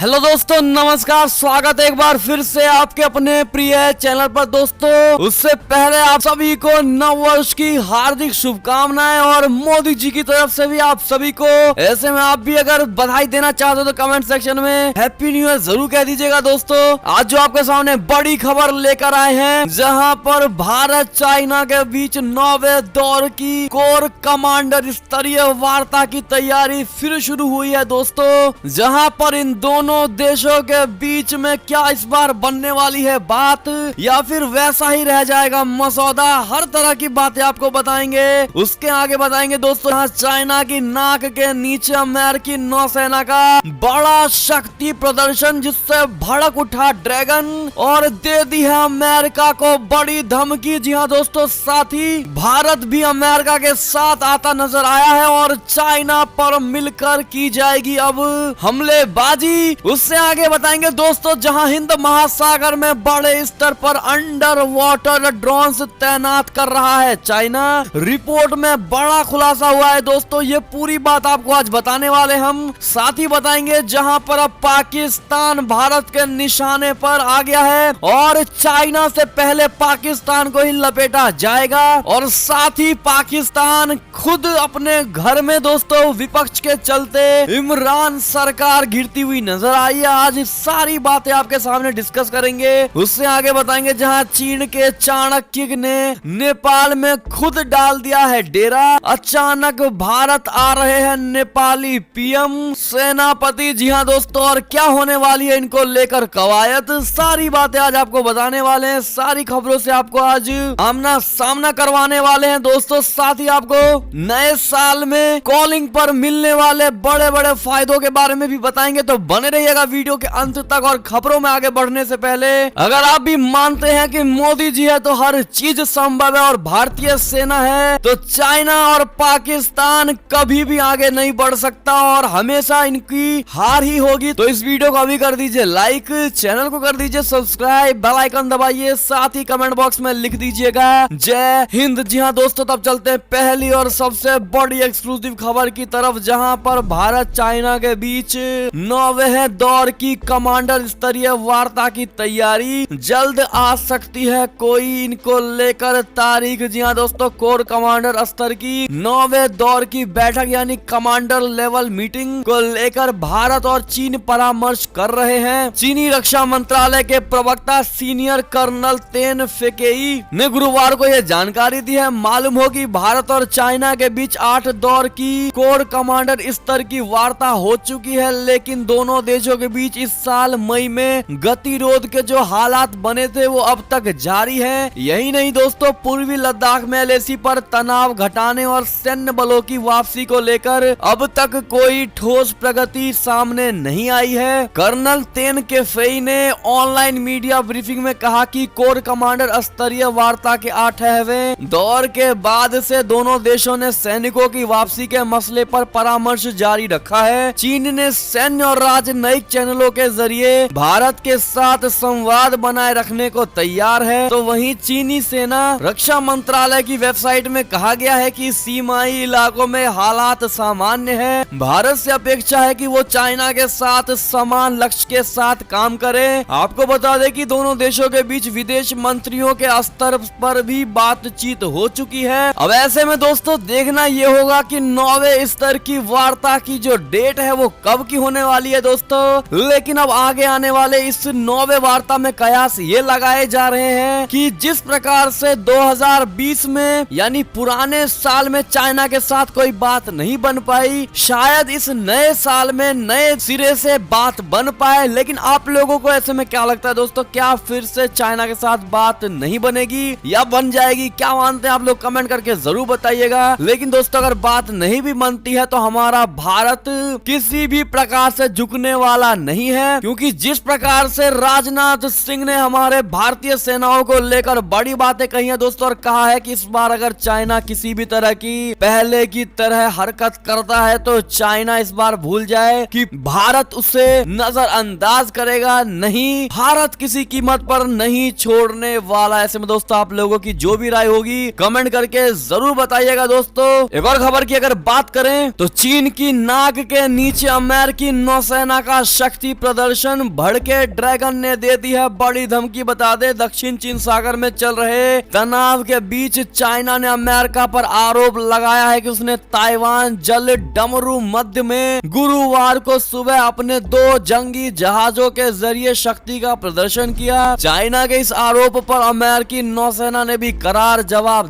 Hello दोस्तों, नमस्कार। स्वागत है एक बार फिर से आपके अपने प्रिय चैनल पर। दोस्तों, उससे पहले आप सभी को नव वर्ष की हार्दिक शुभकामनाएं और मोदी जी की तरफ से भी आप सभी को। ऐसे में आप भी अगर बधाई देना चाहते हो तो कमेंट सेक्शन में हैप्पी न्यू ईयर जरूर कह दीजिएगा। दोस्तों, आज जो आपके सामने बड़ी खबर लेकर आए हैं, जहां पर भारत चाइना के बीच 9वें दौर की कोर कमांडर स्तरीय वार्ता की तैयारी फिर शुरू हुई है। दोस्तों, जहां पर इन दोनों देशों के बीच में क्या इस बार बनने वाली है बात, या फिर वैसा ही रह जाएगा मसौदा, हर तरह की बातें आपको बताएंगे। उसके आगे बताएंगे दोस्तों, यहाँ चाइना की नाक के नीचे अमेरिकी नौसेना का बड़ा शक्ति प्रदर्शन, जिससे भड़क उठा ड्रैगन और दे दी है अमेरिका को बड़ी धमकी। जी हाँ दोस्तों, साथ ही भारत भी अमेरिका के साथ आता नजर आया है और चाइना पर मिलकर की जाएगी अब हमलेबाजी। उससे आगे बताएंगे दोस्तों, जहां हिंद महासागर में बड़े स्तर पर अंडर वाटर ड्रोन्स तैनात कर रहा है चाइना। रिपोर्ट में बड़ा खुलासा हुआ है दोस्तों, ये पूरी बात आपको आज बताने वाले हम। साथ ही बताएंगे जहां पर अब पाकिस्तान भारत के निशाने पर आ गया है और चाइना से पहले पाकिस्तान को ही लपेटा जाएगा। और साथ ही पाकिस्तान खुद अपने घर में दोस्तों विपक्ष के चलते इमरान सरकार गिरती हुई नजर आई है। आज सारी बातें आपके सामने डिस्कस करेंगे। उससे आगे बताएंगे जहां चीन के चाणक्य ने नेपाल में खुद डाल दिया है डेरा। अचानक भारत आ रहे हैं नेपाली पीएम सेनापति। जी हाँ दोस्तों, और क्या होने वाली है इनको लेकर कवायद, सारी बातें आज आपको बताने वाले हैं। सारी खबरों से आपको आज आमना सामना करवाने वाले हैं दोस्तों। साथ ही आपको नए साल में कॉलिंग पर मिलने वाले बड़े बड़े फायदों के बारे में भी बताएंगे, तो बने रहिएगा वीडियो के अंत तक। और खबरों में आगे बढ़ने से पहले, अगर आप भी मानते हैं कि मोदी जी है तो हर चीज संभव है और भारतीय सेना है, तो चाइना और पाकिस्तान कभी भी आगे नहीं बढ़ सकता और हमेशा इनकी हार ही होगी। तो इस वीडियो को अभी कर दीजिए लाइक, चैनल को कर दीजिए सब्सक्राइब, बेल आइकन दबाइए, साथ ही कमेंट बॉक्स में लिख दीजिएगा जय हिंद। जी हाँ दोस्तों, तब चलते हैं पहली और सबसे बड़ी एक्सक्लूसिव खबर की तरफ, जहां पर भारत चाइना के बीच 9वें दौर की कमांडर स्तरीय वार्ता की तैयारी जल्द आ सकती है कोई इनको लेकर तारीख। जी हाँ दोस्तों, कोर कमांडर स्तर की 9वें दौर की बैठक यानी कमांडर लेवल मीटिंग को लेकर भारत और चीन परामर्श कर रहे हैं। चीनी रक्षा मंत्रालय के प्रवक्ता सीनियर कर्नल तेन फेकेई ने गुरुवार को यह जानकारी दी है। मालूम हो कि भारत और चाइना के बीच 8 दौर की कोर कमांडर स्तर की वार्ता हो चुकी है, लेकिन दोनों देशों के बीच इस साल मई में गतिरोध के जो हालात बने थे वो अब तक जारी है। यही नहीं दोस्तों, पूर्वी लद्दाख में एलएसी पर तनाव घटाने और सैन्य बलों की वापसी को लेकर अब तक कोई ठोस प्रगति सामने नहीं आई है। कर्नल तेन केफेई ने ऑनलाइन मीडिया ब्रीफिंग में कहा कि कोर कमांडर स्तरीय वार्ता के 8वें दौर के बाद से दोनों देशों ने सैनिकों की वापसी के मसले पर परामर्श जारी रखा है। चीन ने सैन्य और राजनयिक चैनलों के जरिए भारत के साथ संवाद बनाए रखने को तैयार है, तो वहीं चीनी सेना रक्षा मंत्रालय की वेबसाइट में कहा गया है कि सीमाई इलाकों में हालात सामान्य है। भारत से अपेक्षा है कि वो चाइना के साथ समान लक्ष्य के साथ काम करे। आपको बता दें कि दोनों देशों के बीच विदेश मंत्रियों के स्तर पर भी बातचीत हो चुकी है। अब ऐसे में दोस्तों देखना ये होगा कि 9वें स्तर की वार्ता की जो डेट है वो कब की होने वाली है दोस्तों। लेकिन अब आगे आने वाले इस 9वें वार्ता में कयास ये लगाए जा रहे हैं कि जिस प्रकार से 2020 में यानी पुराने साल में चाइना के साथ कोई बात नहीं बन पाई, शायद इस नए साल में नए सिरे से बात बन पाए। लेकिन आप लोगों को ऐसे में क्या लगता है दोस्तों, क्या फिर से चाइना के साथ बात नहीं बनेगी या बन जाएगी? क्या मानते हैं आप लोग, कमेंट करके जरूर बताइएगा। लेकिन दोस्तों, अगर बात नहीं भी बनती है तो हमारा भारत किसी भी प्रकार से झुकने वाला नहीं है, क्योंकि जिस प्रकार से राजनाथ सिंह ने हमारे भारतीय सेनाओं को लेकर बड़ी बातें कही है दोस्तों, और कहा है कि इस बार अगर चाइना किसी भी तरह की पहले की तरह हरकत करता है तो चाइना इस बार भूल जाए कि भारत उसे नजरअंदाज करेगा नहीं, भारत किसी कीमत पर नहीं छोड़ने वाला। ऐसे में दोस्तों, आप लोगों की जो भी राय होगी कमेंट करके जरूर बताइएगा दोस्तों। एक और खबर की अगर बात करें तो चीन की नाक के नीचे अमेरिकी नौसेना का का शक्ति प्रदर्शन, भड़के ड्रैगन ने दे दी है बड़ी धमकी। बता दे दक्षिण चीन सागर में चल रहे तनाव के बीच चाइना ने अमेरिका पर आरोप लगाया है कि उसने ताइवान जल डमरू मध्य में गुरुवार को सुबह अपने 2 जंगी जहाजों के जरिए शक्ति का प्रदर्शन किया। चाइना के इस आरोप पर अमेरिकी नौसेना ने भी करारा जवाब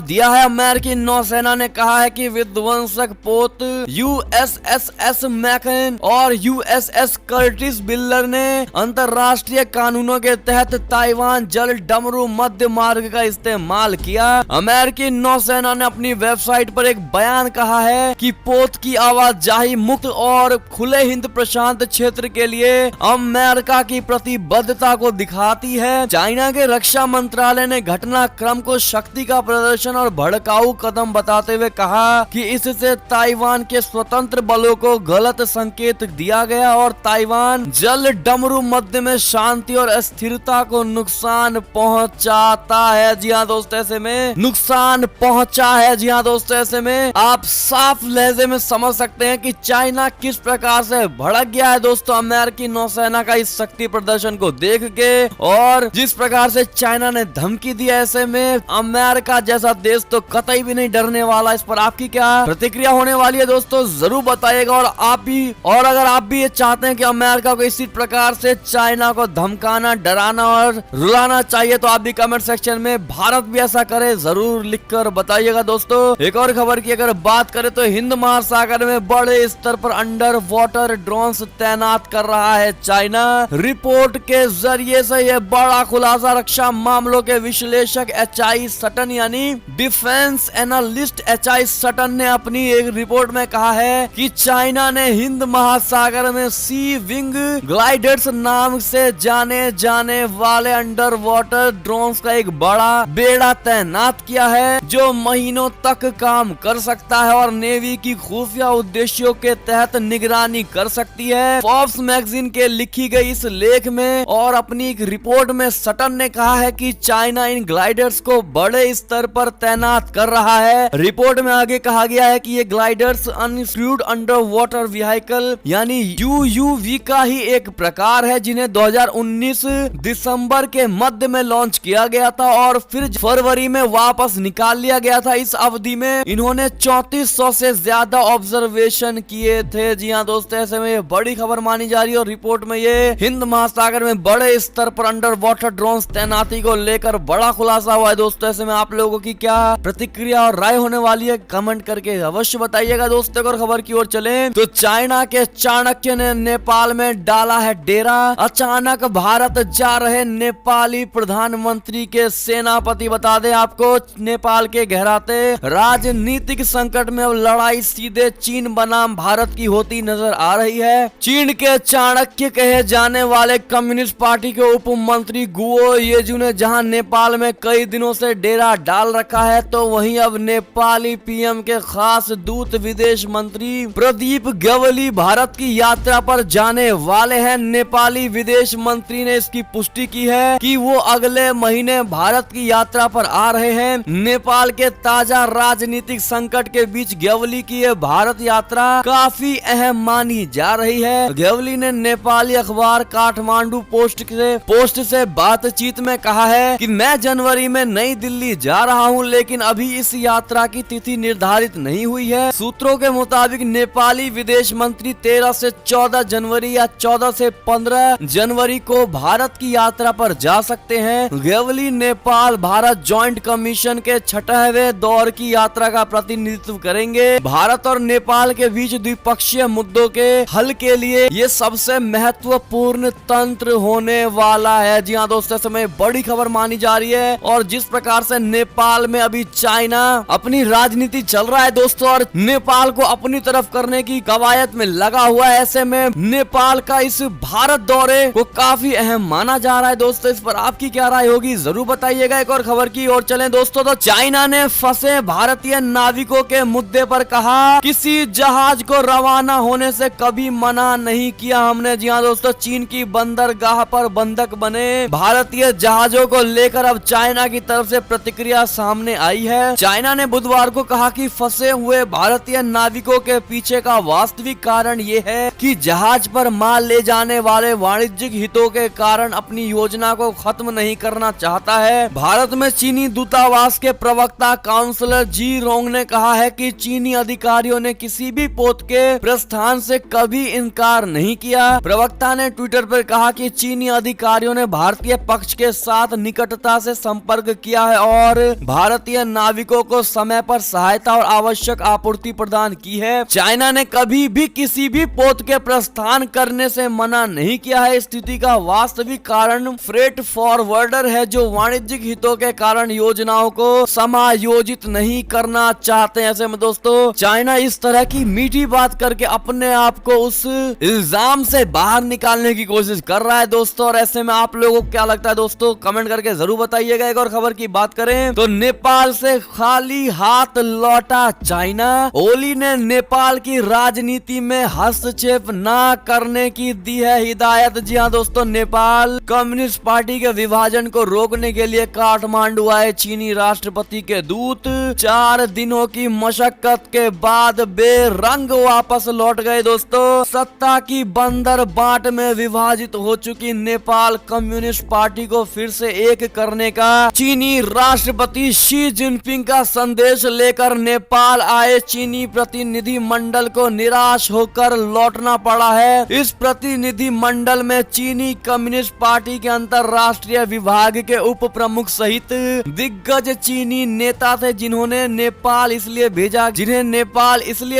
दिया है। अमेरिकी नौसेना ने कहा है कि विध्वंसक पोत USS मैकन और USS कर्टिस बिल्लर ने अंतरराष्ट्रीय कानूनों के तहत ताइवान जल डमरू मध्य मार्ग का इस्तेमाल किया। अमेरिकी नौसेना ने अपनी वेबसाइट पर एक बयान कहा है कि पोत की आवाजाही मुक्त और खुले हिंद प्रशांत क्षेत्र के लिए अमेरिका की प्रतिबद्धता को दिखाती है। चाइना के रक्षा मंत्रालय ने घटनाक्रम को शक्ति का प्रदर्शन और भड़काऊ कदम बताते हुए कहा कि इससे ताइवान के स्वतंत्र बलों को गलत संकेत दिया गया और ताइवान जल डमरू मध्य में शांति और स्थिरता को नुकसान पहुंचाता है। जी हाँ दोस्तों, ऐसे में नुकसान पहुंचा है। जी हाँ दोस्तों, ऐसे में आप साफ लहजे में समझ सकते हैं कि चाइना किस प्रकार से भड़क गया है दोस्तों अमेरिकी नौसेना का इस शक्ति प्रदर्शन को देख के, और जिस प्रकार से चाइना ने धमकी दी। ऐसे में अमेरिका जैसा देश तो कतई भी नहीं डरने वाला। इस पर आपकी क्या प्रतिक्रिया होने वाली है दोस्तों, जरूर बताइएगा। और अगर आप भी ये चाहते हैं कि अमेरिका को इसी प्रकार से चाइना को धमकाना, डराना और रुलाना चाहिए, तो आप भी कमेंट सेक्शन में भारत भी ऐसा करे जरूर लिखकर बताइएगा दोस्तों। एक और खबर की अगर बात करें तो हिंद महासागर में बड़े स्तर पर अंडर वाटर ड्रोन्स तैनात कर रहा है चाइना। रिपोर्ट के जरिए से यह बड़ा खुलासा रक्षा मामलों के विश्लेषक HI सटन यानी डिफेंस एनालिस्ट HI सटन ने अपनी एक रिपोर्ट में कहा है कि चाइना ने हिंद महासागर में सी विंग ग्लाइडर्स नाम से जाने जाने वाले अंडर वाटर ड्रोन्स का एक बड़ा बेड़ा तैनात किया है जो महीनों तक काम कर सकता है और नेवी की खुफिया उद्देश्यों के तहत निगरानी कर सकती है। फोर्ब्स मैगजीन के लिखी गई इस लेख में और अपनी एक रिपोर्ट में सटन ने कहा है कि चाइना इन ग्लाइडर्स को बड़े स्तर पर तैनात कर रहा है। रिपोर्ट में आगे कहा गया है कि ये gliders uncrewed under water vehicle यानी UUV का ही एक प्रकार है, जिन्हें 2019 दिसंबर के मध्य में लॉन्च किया गया था और फिर फरवरी में वापस निकाल लिया गया था। इस अवधि में इन्होंने 3400 से ज्यादा ऑब्जर्वेशन किए थे। जी हाँ दोस्तों, ऐसे में ये बड़ी खबर मानी जा रही है और रिपोर्ट में ये हिंद महासागर में बड़े स्तर पर अंडर वाटर ड्रोन तैनाती को लेकर बड़ा खुलासा हुआ है दोस्तों। ऐसे में आप लोगों की क्या प्रतिक्रिया और राय होने वाली है कमेंट करके अवश्य बताइएगा दोस्तों। और खबर की ओर चले तो चाइना के चाणक्य ने नेपाल में डाला है डेरा। अचानक भारत जा रहे नेपाली प्रधानमंत्री के सेनापति। बता दें आपको, नेपाल के गहराते राजनीतिक संकट में अब लड़ाई सीधे चीन बनाम भारत की होती नजर आ रही है। चीन के चाणक्य कहे जाने वाले कम्युनिस्ट पार्टी के उप मंत्री गुओ येजू ने जहां नेपाल में कई दिनों से डेरा डाल रखा है, तो वहीं अब नेपाली PM के खास दूत विदेश मंत्री प्रदीप ग्यावली भारत की यात्रा पर जाने वाले हैं। नेपाली विदेश मंत्री ने इसकी पुष्टि की है कि वो अगले महीने भारत की यात्रा पर आ रहे हैं। नेपाल के ताजा राजनीतिक संकट के बीच ग्यावली की ये भारत यात्रा काफी अहम मानी जा रही है। ग्यावली ने नेपाली अखबार काठमांडू पोस्ट से बातचीत में कहा है कि मैं जनवरी में नई दिल्ली जा रहा हूं, लेकिन अभी इस यात्रा की तिथि निर्धारित नहीं हुई है। सूत्रों के मुताबिक नेपाली विदेश मंत्री 13 से 14 जनवरी या 14 से 15 जनवरी को भारत की यात्रा पर जा सकते हैं। ग्यावली नेपाल भारत जॉइंट कमीशन के 6वें दौर की यात्रा का प्रतिनिधित्व करेंगे। भारत और नेपाल के बीच द्विपक्षीय मुद्दों के हल के लिए ये सबसे महत्वपूर्ण तंत्र होने वाला है। जी हाँ दोस्तों, समय बड़ी खबर मानी जा रही है और जिस प्रकार से नेपाल में अभी चाइना अपनी राजनीति चल रहा है दोस्तों और नेपाल को अपनी तरफ करने की कवायद में लगा हुआ है, ऐसे में नेपाल का इस भारत दौरे को काफी अहम माना जा रहा है दोस्तों। इस पर आपकी क्या राय होगी जरूर बताइएगा। एक और खबर की ओर चलें दोस्तों, तो चाइना ने फंसे भारतीय नाविकों के मुद्दे पर कहा किसी जहाज को रवाना होने से कभी मना नहीं किया हमने। जी हाँ दोस्तों, चीन की बंदरगाह पर बंधक बने भारतीय जहाजों को लेकर अब चाइना की तरफ से प्रतिक्रिया सामने आई है। चाइना ने बुधवार को कहा कि फंसे हुए भारतीय नाविकों के पीछे का वास्तविक कारण ये है कि जहाज पर माल ले जाने वाले वाणिज्यिक हितों के कारण अपनी योजना को खत्म नहीं करना चाहता है। भारत में चीनी दूतावास के प्रवक्ता काउंसलर जी रोंग ने कहा है कि चीनी अधिकारियों ने किसी भी पोत के प्रस्थान से कभी इनकार नहीं किया। प्रवक्ता ने ट्विटर पर कहा कि चीनी अधिकारियों ने भारतीय पक्ष के साथ निकटता से संपर्क किया है और भारतीय नाविकों को समय पर सहायता और आवश्यक आपूर्ति प्रदान की है। चाइना ने कभी भी किसी भी पोत के प्रस्थान करने से मना नहीं किया है। स्थिति का वास्तविक कारण फ्रेट फॉरवर्डर है जो वाणिज्यिक हितों के कारण योजनाओं को समायोजित नहीं करना चाहते हैं। ऐसे में दोस्तों चाइना इस तरह की मीठी बात करके अपने आप को उस इल्जाम से बाहर निकालने की कोशिश कर रहा है दोस्तों। और ऐसे में आप लोगों को क्या लगता है दोस्तों, कमेंट करके जरूर बताइएगा। एक और खबर की बात करें तो नेपाल से खाली हाथ लौटा चाइना। ओली ने नेपाल की राजनीति में हस्तक्षेप न करने की दी है हिदायत। जी हाँ दोस्तों, नेपाल कम्युनिस्ट पार्टी के विभाजन को रोकने के लिए काठमांडू आए चीनी राष्ट्रपति के दूत 4 दिनों की मशक्कत के बाद बेरंग वापस लौट गए दोस्तों। सत्ता की बंदर बाट में विभाजित हो चुकी नेपाल कम्युनिस्ट पार्टी को फिर से एक करने का चीनी राष्ट्रपति शी जिनपिंग का संदेश लेकर नेपाल आए चीनी प्रतिनिधि मंडल को निराश होकर लौटना पड़ा है। इस प्रतिनिधि मंडल में चीनी कम्युनिस्ट पार्टी के अंतरराष्ट्रीय विभाग के उप प्रमुख सहित दिग्गज चीनी नेता थे जिन्हें नेपाल इसलिए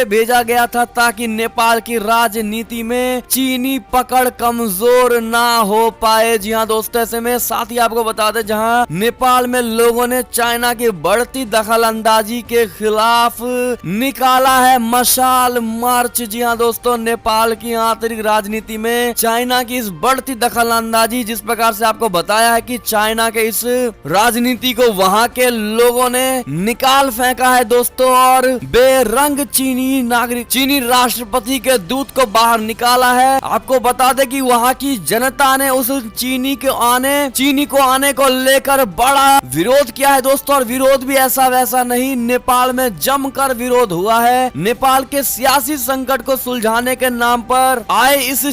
भेजा गया था ताकि नेपाल की राजनीति में चीनी पकड़ कमजोर ना हो पाए। जी हाँ दोस्तों, ऐसे में साथ ही आपको बता दें जहाँ नेपाल में लोगों ने चाइना की बढ़ती दखलंदाजी के खिलाफ निकाला है मशाल मार्च। जी हाँ दोस्तों, नेपाल की आंतरिक राजनीति में चाइना की इस बढ़ती दखलंदाजी, जिस प्रकार से आपको बताया है कि चाइना के इस राजनीति को वहाँ के लोगों ने निकाल फेंका है दोस्तों और बेरंग चीनी राष्ट्रपति के दूत को बाहर निकाला है। आपको बता दें कि वहाँ की जनता ने उस चीनी को आने को लेकर बड़ा विरोध किया है दोस्तों। और विरोध भी ऐसा वैसा नहीं, नेपाल में जमकर विरोध हुआ है। नेपाल के सियासी संकट को सुलझाने के नाम पर आए इस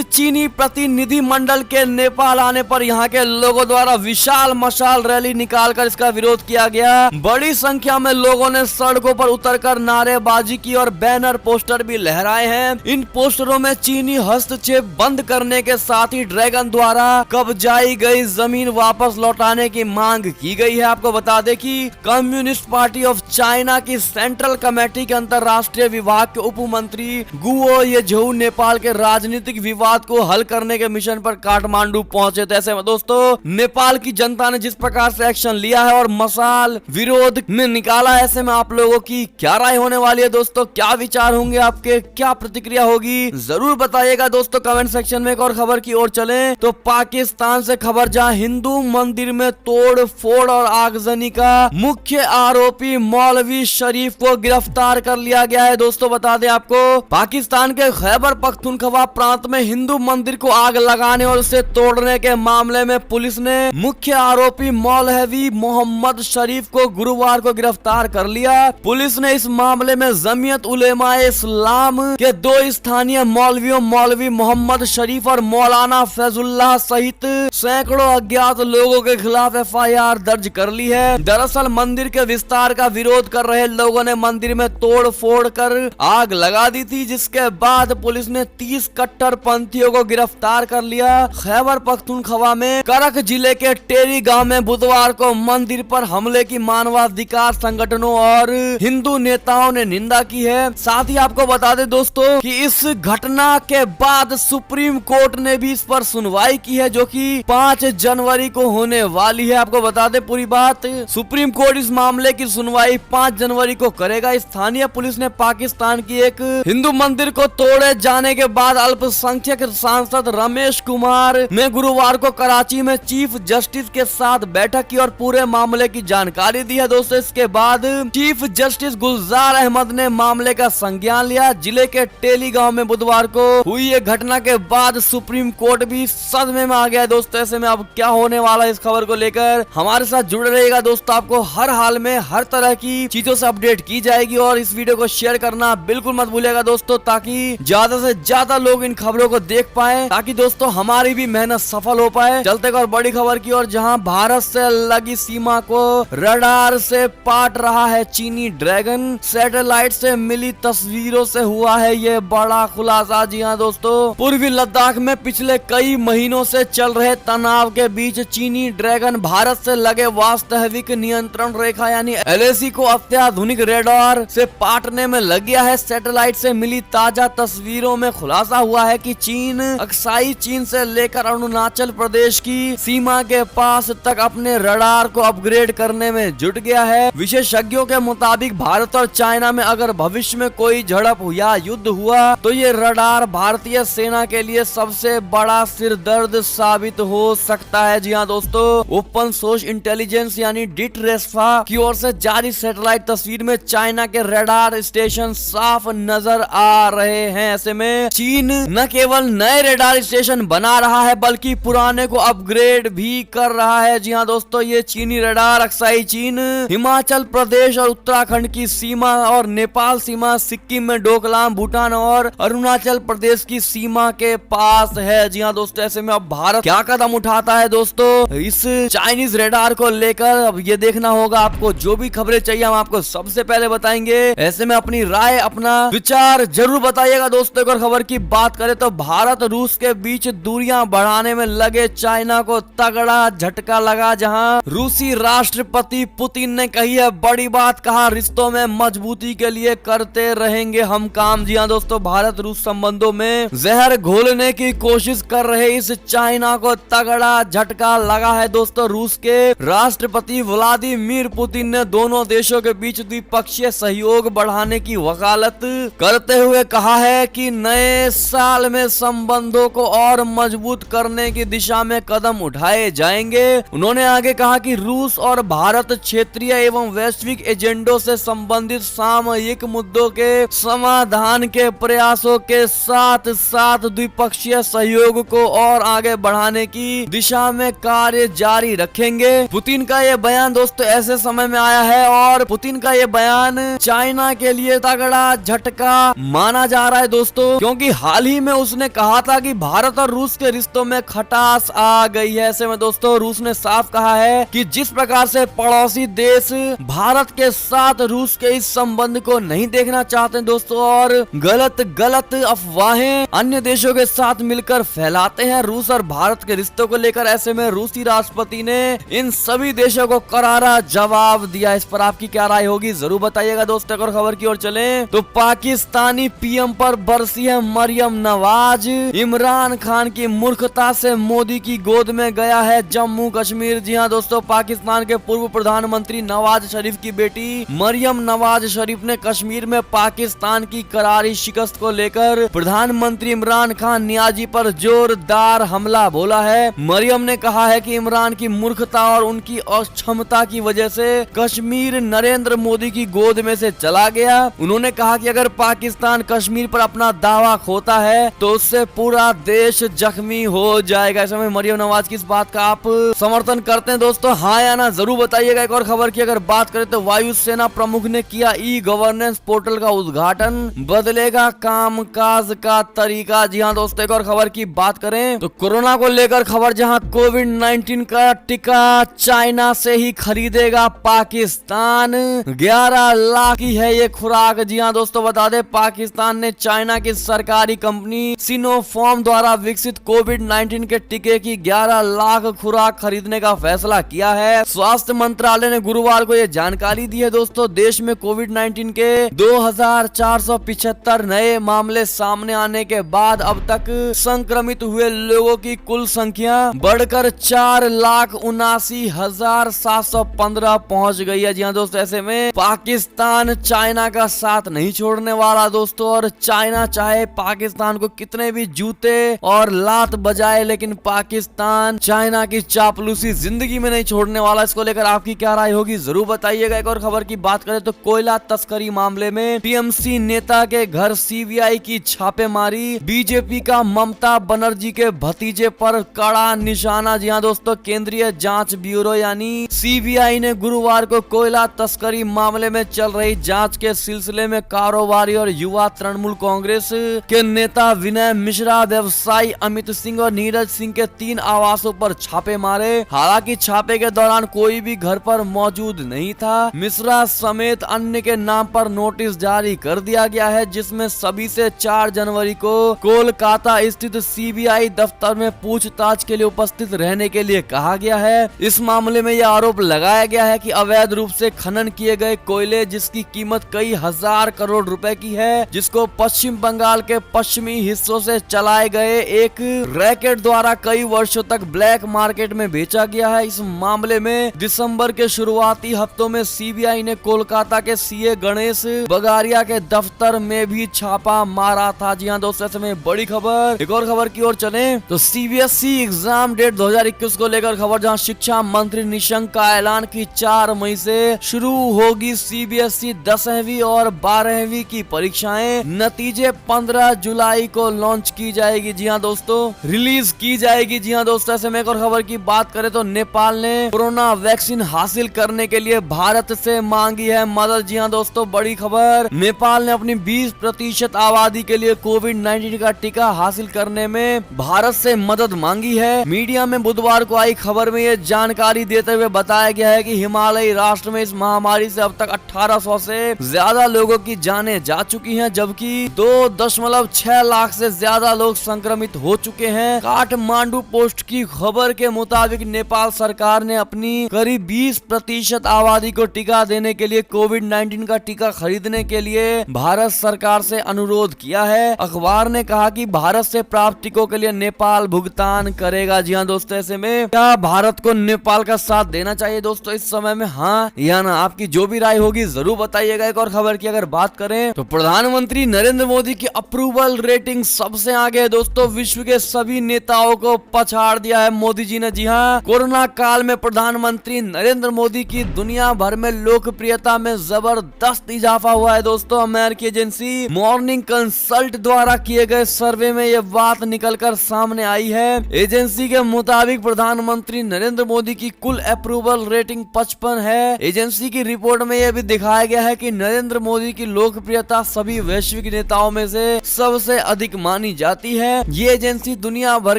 चीनी प्रतिनिधि मंडल के नेपाल आने पर यहाँ के लोगों द्वारा विशाल मशाल रैली निकालकर इसका विरोध किया गया। बड़ी संख्या में लोगों ने सड़कों पर उतरकर नारेबाजी की और बैनर पोस्टर भी लहराए हैं। इन पोस्टरों में चीनी हस्तक्षेप बंद करने के साथ ही ड्रैगन द्वारा कब्जाई गई जमीन वापस लौटाने की मांग की गई है। आपको बता दें कि कम्युनिस्ट पार्टी ऑफ चाइना की सेंट्रल कमेटी के अंतरराष्ट्रीय विभाग के उप मंत्री गुओ येझऊ नेपाल के राजनीतिक विवाद को हल करने के मिशन पर काठमांडू पहुंचे थे। ऐसे में दोस्तों नेपाल की जनता ने जिस प्रकार से एक्शन लिया है और मशाल विरोध में निकाला, ऐसे में आप लोगों की क्या राय होने वाली है दोस्तों, क्या विचार होंगे आपके, क्या प्रतिक्रिया होगी, जरूर बताइएगा दोस्तों कमेंट सेक्शन में। एक और खबर की ओर चलें तो पाकिस्तान से खबर, जहां हिंदू मंदिर में तोड़ फोड़ और आगजनी का मुख्य आरोपी मौलवी शरीफ को गिरफ्तार कर लिया गया है। दोस्तों बता दें आपको, पाकिस्तान के खैबर पख्तूनख्वा प्रांत में हिंदू मंदिर को आग लगाने और उसे तोड़ने के मामले में पुलिस ने मुख्य आरोपी मौलवी मोहम्मद शरीफ को गुरुवार को गिरफ्तार कर लिया। पुलिस ने इस मामले में जमीयत उलेमाए इस्लाम के 2 स्थानीय मौलवियों मौलवी मोहम्मद शरीफ और मौलाना फैजुल्लाह सहित सैकड़ों अज्ञात लोगों के खिलाफ FIR दर्ज कर ली है। दरअसल मंदिर के विस्तार का विरोध कर रहे लोगों ने मंदिर में तोड़ फोड़ कर आग लगा दी थी, जिसके बाद पुलिस ने 30 कट्टरपंथियों को गिरफ्तार कर लिया। खैबर पख्तूनख्वा में करक जिले के टेरी गांव में बुधवार को मंदिर पर हमले की मानवाधिकार संगठनों और हिंदू नेताओं ने निंदा की है। साथ ही आपको बता दें दोस्तों कि इस घटना के बाद सुप्रीम कोर्ट ने भी इस पर सुनवाई की है, जो कि 5 जनवरी को होने वाली है। आपको बता दें पूरी बात, सुप्रीम कोर्ट इस मामले की सुनवाई 5 जनवरी को करेगा। स्थानीय पुलिस ने पाकिस्तान की एक हिंदू मंदिर को तोड़े जाने के बाद अल्पसंख्यक सांसद रमेश कुमार ने गुरुवार को कराची में चीफ जस्टिस के साथ बैठक की और पूरे मामले की जानकारी दी है। दोस्तों इसके बाद चीफ जस्टिस गुलजार अहमद ने मामले का संज्ञान लिया। जिले के टेली गांव में बुधवार को हुई ये घटना के बाद सुप्रीम कोर्ट भी सदमे में आ गया है। दोस्तों ऐसे में अब क्या होने वाला है, इस खबर को लेकर हमारे साथ जुड़े रहिएगा दोस्तों। आपको हर हाल में हर तरह की की चीजों से अपडेट की जाएगी। और इस वीडियो को शेयर करना बिल्कुल मत भूलिएगा दोस्तों, ताकि ज्यादा से ज्यादा लोग इन खबरों को देख पाए, ताकि दोस्तों हमारी भी मेहनत सफल हो पाए। चलते और बड़ी खबर की ओर, जहां भारत से लगी सीमा को रडार से पाट रहा है चीनी ड्रैगन। सैटेलाइट से मिली तस्वीरों से हुआ है ये बड़ा खुलासा। जी हाँ दोस्तों, पूर्वी लद्दाख में पिछले कई महीनों से चल रहे तनाव के बीच चीनी ड्रैगन भारत से लगे वास्तविक नियंत्रण रेखा यानी LAC को अत्याधुनिक रेडार से पाटने में लग गया है। सैटेलाइट से मिली ताजा तस्वीरों में खुलासा हुआ है कि चीन अक्साई चीन से लेकर अरुणाचल प्रदेश की सीमा के पास तक अपने रडार को अपग्रेड करने में जुट गया है। विशेषज्ञों के मुताबिक भारत और चाइना में अगर भविष्य में कोई झड़प या युद्ध हुआ तो ये रडार भारतीय सेना के लिए सबसे बड़ा सिरदर्द साबित हो सकता है। जी हाँ दोस्तों, ओपन सोर्स इंटेलिजेंस यानी डिटरेस्फा की ओर से जारी सैटेलाइट तस्वीर में चाइना के रडार स्टेशन साफ नजर आ रहे हैं। ऐसे में चीन न केवल नए रडार स्टेशन बना रहा है बल्कि पुराने को अपग्रेड भी कर रहा है। जी हाँ दोस्तों, ये चीनी रडार अक्साई चीन, हिमाचल प्रदेश और उत्तराखंड की सीमा और नेपाल सीमा, सिक्किम में डोकलाम, भूटान और अरुणाचल प्रदेश की सीमा के पास है। जी हाँ दोस्तों, ऐसे में अब भारत क्या कदम उठाता है दोस्तों इस चाइनीज रडार को लेकर, अब ये देखना होगा आपको। जो भी खबरें चाहिए हम आपको सबसे पहले बताएंगे। ऐसे में अपनी राय, अपना विचार जरूर बताइएगा दोस्तों। और खबर की बात करें तो भारत रूस के बीच दूरियां बढ़ाने में लगे चाइना को तगड़ा झटका लगा, जहां रूसी राष्ट्रपति पुतिन ने कही है बड़ी बात, कहा रिश्तों में मजबूती के लिए करते रहेंगे हम काम। जी हाँ दोस्तों, भारत रूस संबंधों में जहर घोलने की कोशिश कर रहे इस चाइना को तगड़ा झटका लगा है दोस्तों। रूस के राष्ट्रपति व्लादिमीर पुतिन ने दोनों देशों के बीच द्विपक्षीय सहयोग बढ़ाने की वकालत करते हुए कहा है कि नए साल में संबंधों को और मजबूत करने की दिशा में कदम उठाए जाएंगे। उन्होंने आगे कहा कि रूस और भारत क्षेत्रीय एवं वैश्विक एजेंडों से संबंधित सामयिक मुद्दों के समाधान के प्रयासों के साथ साथ द्विपक्षीय सहयोग को और आगे बढ़ाने की दिशा में कार्य जारी रखेंगे। पुतिन का ये बयान दोस्तों ऐसे समय में आया है और पुतिन का ये बयान चाइना के लिए तगड़ा झटका माना जा रहा है दोस्तों, क्योंकि हाल ही में उसने कहा था कि भारत और रूस के रिश्तों में खटास आ गई है। ऐसे में दोस्तों रूस ने साफ कहा है कि जिस प्रकार से पड़ोसी देश भारत के साथ रूस के इस संबंध को नहीं देखना चाहते दोस्तों और गलत अफवाहें अन्य देशों के साथ मिलकर फैलाते हैं रूस और भारत के रिश्तों को लेकर। ऐसे में रूसी राष्ट्रपति ने इन सभी देशों को करारा जवाब दिया। इस पर आपकी क्या राय होगी जरूर बताइएगा दोस्तों। और खबर की ओर चलें तो पाकिस्तानी पीएम पर बरसी है मरियम नवाज। इमरान खान की मूर्खता से मोदी की गोद में गया है जम्मू कश्मीर। जी हाँ दोस्तों, पाकिस्तान के पूर्व प्रधानमंत्री नवाज शरीफ की बेटी मरियम नवाज शरीफ ने कश्मीर में पाकिस्तान की करारी शिकस्त को लेकर प्रधानमंत्री इमरान खान नियाजी पर जोरदार हमला बोला है। मरियम ने कहा है कि इमरान की मूर्खता और उनकी अक्षमता की वजह से कश्मीर नरेंद्र मोदी की गोद में से चला गया। उन्होंने कहा कि अगर पाकिस्तान कश्मीर पर अपना दावा खोता है तो उससे पूरा देश जख्मी हो जाएगा। ऐसे में मरियम नवाज की इस बात का आप समर्थन करते हैं दोस्तों, हाँ या ना जरूर बताइएगा। एक और खबर की अगर बात करें तो वायुसेना प्रमुख ने किया ई-गवर्नेंस पोर्टल का उद्घाटन, बदलेगा कामकाज का तरीका। जी हाँ दोस्तों, एक और खबर की बात करें तो कोरोना को लेकर खबर, जहां कोविड-19 का टीका चाइना से ही खरीदेगा पाकिस्तान। 11 लाख की है ये खुराक। जी हाँ दोस्तों, बता दें पाकिस्तान ने चाइना की सरकारी कंपनी सिनोफार्म द्वारा विकसित कोविड-19 के टीके की 11 लाख खुराक खरीदने का फैसला किया है। स्वास्थ्य मंत्रालय ने गुरुवार को यह जानकारी दी है दोस्तों। देश में कोविड-19 के 2475 नए मामले सामने आने के बाद अब तक संक्रमित हुए लोगों की कुल संख्या बढ़कर 4,79,715 पहुंच गई है। जी हाँ दोस्तों, ऐसे में पाकिस्तान चाइना का साथ नहीं छोड़ने वाला दोस्तों, और चाइना चाहे पाकिस्तान को कितने भी जूते और लात बजाए, लेकिन पाकिस्तान चाइना की चापलूसी जिंदगी में नहीं छोड़ने वाला। इसको लेकर आपकी क्या राय होगी जरूर बताइएगा। एक और खबर की बात करें तो कोयला तस्करी मामले में टीएमसी नेता के घर सीबीआई की छापेमारी, बीजेपी का ममता बनर्जी के भतीजे पर कड़ा निशाना। जी हाँ दोस्तों, केंद्रीय जांच ब्यूरो यानी सीबीआई ने गुरुवार को कोयला तस्करी मामले में चल रही जांच के सिलसिले में कारोबारी और युवा तृणमूल कांग्रेस के नेता विनय मिश्रा, व्यवसायी अमित सिंह और नीरज सिंह के 3 आवासों पर छापे मारे। हालांकि छापे के दौरान कोई भी घर पर मौजूद नहीं था। मिश्रा समेत अन्य के नाम पर नोटिस जारी कर दिया गया है, जिसमें सभी से 4 जनवरी को कोलकाता स्थित सीबीआई दफ्तर में पूछताछ के लिए उपस्थित रहने के लिए कहा गया है। इस मामले में यह आरोप लगाया गया है कि अवैध रूप से खनन किए गए कोयले, जिसकी कीमत कई हजार करोड़ रुपए की है, जिसको पश्चिम बंगाल के पश्चिमी हिस्सों से चलाए गए एक रैकेट द्वारा कई वर्षों तक ब्लैक मार्केट में बेचा गया है। इस मामले में दिसंबर के शुरुआती हफ्तों में सीबीआई ने कोलकाता के सीए गणेश बगारिया के दफ्तर में भी छापा मारा था। जी हाँ दोस्तों, ऐसे में बड़ी खबर। एक और खबर की ओर चले तो सीबीएसई एग्जाम डेट 2021 को लेकर खबर, जहां शिक्षा मंत्री निशंक का ऐलान की 4 मई से शुरू होगी सीबीएसई 10वीं और 12वीं की परीक्षाएं। नतीजे 15 जुलाई को लॉन्च की जाएगी। जी हाँ दोस्तों, रिलीज की जाएगी। जी हाँ दोस्तों, ऐसे में एक और खबर की बात करें तो नेपाल ने कोरोना वैक्सीन हासिल करने के लिए भारत से मांगी है मदद। जी हाँ दोस्तों, बड़ी खबर। नेपाल ने अपनी 20% आबादी के लिए कोविड-19 का टीका हासिल करने में भारत से मदद मांगी है। मीडिया में बुधवार को आई खबर में ये जानकारी देते हुए बताया गया है कि हिमालयी राष्ट्र में इस महामारी से अब तक 1800 से ज्यादा लोगों की जानें जा चुकी हैं, जबकि 2.6 लाख से ज्यादा लोग संक्रमित हो चुके हैं। काठमांडू पोस्ट की खबर के मुताबिक नेपाल सरकार ने अपनी करीब 20% आबादी को टीका देने के लिए कोविड-19 का टीका खरीदने के लिए भारत सरकार से अनुरोध किया है। अखबार ने कहा कि भारत से प्राप्त टीकों के लिए नेपाल भुगतान करेगा। जी हाँ दोस्तों, ऐसे में क्या भारत को नेपाल का साथ देना चाहिए दोस्तों इस समय में, हाँ या ना? आपकी जो भी राय होगी जरूर बताइएगा। एक और खबर की अगर बात करें तो प्रधानमंत्री नरेंद्र मोदी की अप्रूवल रेटिंग सबसे आगे है दोस्तों। विश्व के सभी नेताओं को पछाड़ दिया है मोदी जी ने। जी हाँ, कोरोना काल में प्रधानमंत्री नरेंद्र मोदी की दुनिया भर में लोकप्रियता में जबरदस्त इजाफा हुआ है दोस्तों। अमेरिकी एजेंसी मॉर्निंग कंसल्ट द्वारा किए गए सर्वे में यह बात निकलकर सामने आई है। एजेंसी के मुताबिक प्रधानमंत्री नरेंद्र मोदी की कुल अप्रूवल रेटिंग 55 है। एजेंसी की रिपोर्ट में यह भी दिखाया गया है कि नरेंद्र मोदी की लोकप्रियता सभी वैश्विक नेताओं में से सबसे अधिक मानी जाती है। ये एजेंसी दुनिया भर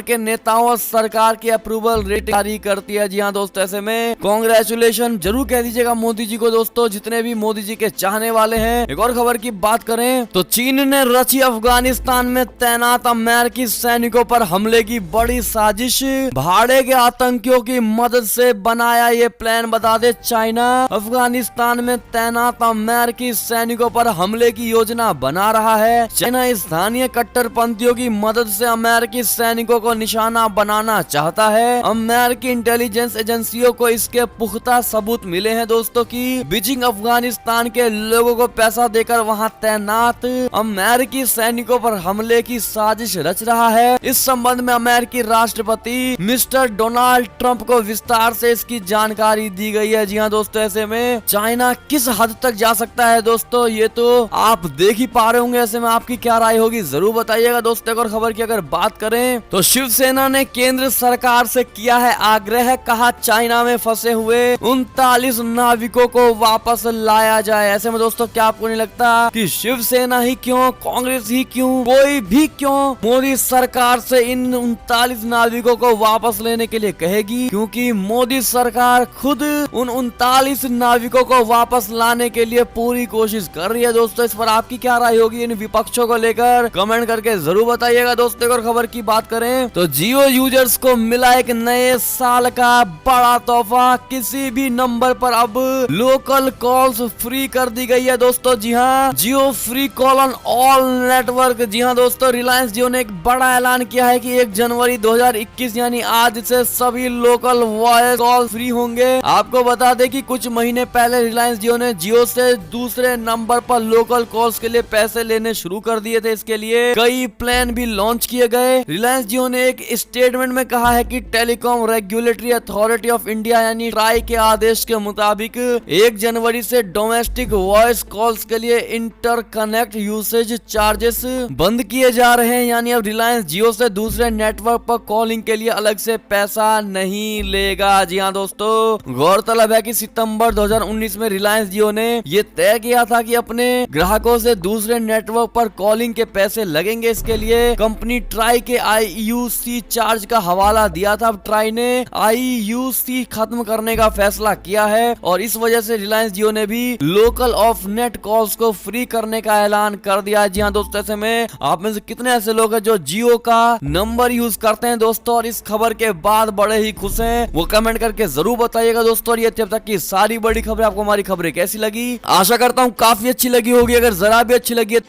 के नेताओं और सरकार की अप्रूवल रेटिंग जारी करती है। जी हाँ दोस्तों, ऐसे में कांग्रेचुलेशन जरूर कह दीजिएगा मोदी जी को दोस्तों, जितने भी मोदी जी के चाहने वाले हैं। एक और खबर की बात करें तो चीन ने रची अफगानिस्तान में तैनात अमेरिकी सैनिकों पर हमले की बड़ी साजिश। भाड़े के आतंकियों की मदद से बनाया ये प्लान। बता दे, चाइना अफगानिस्तान में तैनात अमेरिकी सैनिकों पर हमले की योजना बना रहा है। चाइना स्थानीय कट्टरपंथियों की मदद से अमेरिकी सैनिकों को निशाना बनाना चाहता है। अमेरिकी इंटेलिजेंस एजेंसियों को इसके पुख्ता सबूत मिले हैं दोस्तों कि बीजिंग अफगानिस्तान के लोगों को पैसा देकर वहां तैनात अमेरिकी सैनिकों पर हमले की साजिश रच रहा है। इस संबंध में अमेरिकी राष्ट्रपति मिस्टर डोनाल्ड ट्रंप को विस्तार से इसकी जानकारी दी गई है। जी हाँ दोस्तों, ऐसे में चाइना किस हद तक जा सकता है दोस्तों, ये तो आप देख ही पा रहे होंगे। ऐसे में आपकी क्या राय होगी जरूर बताइएगा दोस्तों। और खबर की अगर बात करें तो शिवसेना ने केंद्र सरकार से किया है आग्रह, कहा चाइना में फंसे हुए 39 नाविकों को वापस लाया जाए। ऐसे में दोस्तों, क्या आपको नहीं लगता कि शिवसेना ही क्यों, कांग्रेस ही क्यों, कोई भी क्यों मोदी सरकार से इन 39 नाविकों को वापस लेने के लिए कहेगी? क्योंकि मोदी सरकार खुद उन 39 नाविकों को वापस लाने के लिए पूरी कोशिश कर रही है दोस्तों। इस पर आपकी क्या राय होगी इन विपक्षों को लेकर, कमेंट करके जरूर बताइएगा दोस्तों। और खबर की बात करें तो जियो यूजर्स को मिला एक नए साल का बड़ा तोहफा। किसी भी नंबर पर अब लोकल कॉल्स फ्री कर दी गई है दोस्तों। जी हाँ, Jio free call on all network. जी हाँ दोस्तों, रिलायंस जियो ने एक बड़ा ऐलान किया है कि 1 जनवरी 2021 यानी आज से सभी लोकल वॉइस कॉल फ्री होंगे। आपको बता दें कि कुछ महीने पहले रिलायंस जियो ने जियो से दूसरे नंबर पर लोकल कॉल्स के लिए पैसे लेने शुरू कर दिए थे। इसके लिए कई प्लान भी लॉन्च किए गए। रिलायंस जियो ने एक स्टेटमेंट में कहा है कि telecom regulatory authority of India यानी ट्राई के आदेश के मुताबिक 1 जनवरी से डोमेस्टिक वॉइस कॉल्स के लिए इंटरकनेक्ट यूसेज चार्जेस बंद किए जा रहे हैं। यानी अब रिलायंस जियो से दूसरे नेटवर्क पर कॉलिंग के लिए अलग से पैसा नहीं लेगा। जी हाँ दोस्तों, गौरतलब है कि सितंबर 2019 में रिलायंस जियो ने ये तय किया था कि अपने ग्राहकों से दूसरे नेटवर्क पर कॉलिंग के पैसे लगेंगे। इसके लिए कंपनी ट्राई के IUC चार्ज का हवाला दिया था। अब ट्राई ने IUC खत्म करने का फैसला किया है और इस वजह से रिलायंस जियो ने भी लोकल ऑफ नेट कॉल्स को फ्री करने का ऐलान कर दिया है। जी हाँ दोस्तों, ऐसे में आप में से कितने ऐसे लोग हैं जो जियो का नंबर यूज करते हैं दोस्तों और इस खबर के बाद बड़े ही खुश हैं, वो कमेंट करके जरूर बताइएगा दोस्तों। और ये अब तक की सारी बड़ी खबरें, आपको हमारी खबरें कैसी लगी? आशा करता हूँ काफी अच्छी लगी होगी। अगर जरा भी अच्छी लगी है